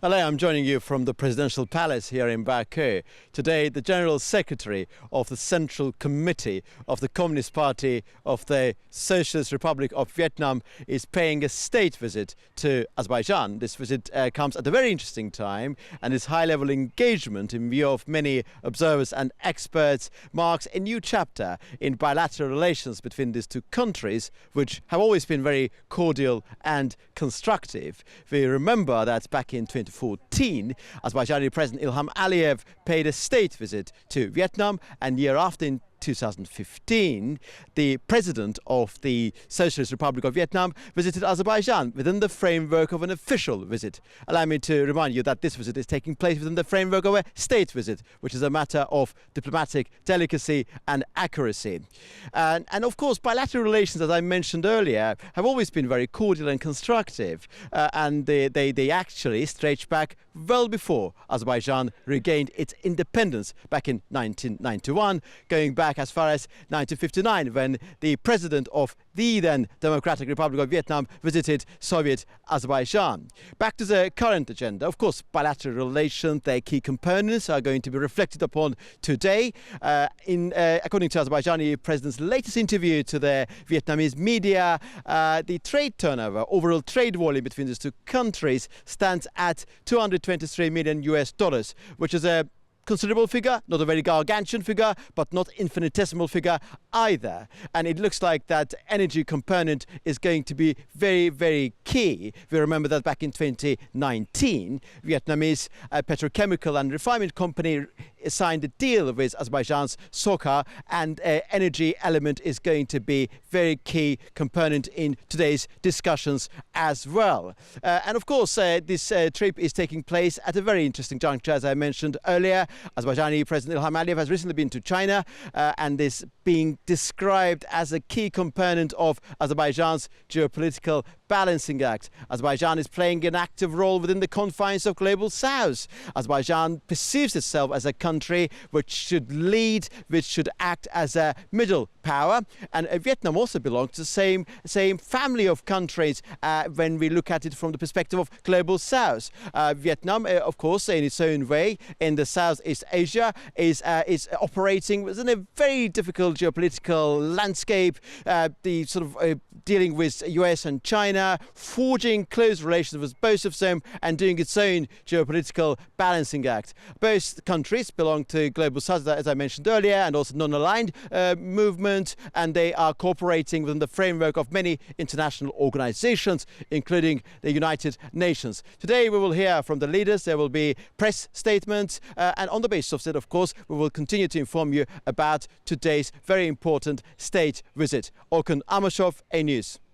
Hello, I'm joining you from the Presidential Palace here in Baku. Today, the General Secretary of the Central Committee of the Communist Party of the Socialist Republic of Vietnam is paying a state visit to Azerbaijan. This visit comes at a very interesting time, and his high-level engagement, in view of many observers and experts, marks a new chapter in bilateral relations between these two countries, which have always been very cordial and constructive. We remember that back in 2014, Azerbaijani President Ilham Aliyev paid a state visit to Vietnam, and year after, in 2015, the president of the Socialist Republic of Vietnam visited Azerbaijan within the framework of an official visit. Allow me to remind you that this visit is taking place within the framework of a state visit, which is a matter of diplomatic delicacy and accuracy. And of course, bilateral relations, as I mentioned earlier, have always been very cordial and constructive, and they actually stretch back well before Azerbaijan regained its independence back in 1991, going back as far as 1959, when the president of the then Democratic Republic of Vietnam visited Soviet Azerbaijan. Back to the current agenda. Of course, bilateral relations, their key components are going to be reflected upon today. According to Azerbaijani president's latest interview to the Vietnamese media, the trade turnover, overall trade volume between these two countries stands at $223 million, which is a considerable figure, not a very gargantuan figure, but not infinitesimal figure either. And it looks like that energy component is going to be very, very key. We remember that back in 2019, Vietnamese petrochemical and refinement company signed a deal with Azerbaijan's Soca, and energy element is going to be very key component in today's discussions as well. And of course, this trip is taking place at a very interesting juncture, as I mentioned earlier. Azerbaijani President Ilham Aliyev has recently been to China, and this being described as a key component of Azerbaijan's geopolitical balancing act. Azerbaijan is playing an active role within the confines of global south. Azerbaijan perceives itself as a country which should lead, which should act as a middle power. And Vietnam also belongs to the same family of countries when we look at it from the perspective of global south. Vietnam, of course, in its own way, in the Southeast Asia, is operating within a very difficult geopolitical landscape, dealing with US and China, forging close relations with both of them and doing its own geopolitical balancing act. Both countries belong to global south, as I mentioned earlier, and also non-aligned movement, and they are cooperating within the framework of many international organizations, including the United Nations. Today we will hear from the leaders. There will be press statements, and on the basis of that, of course, we will continue to inform you about today's very important state visit. Orkhan Amashov, AnewZ.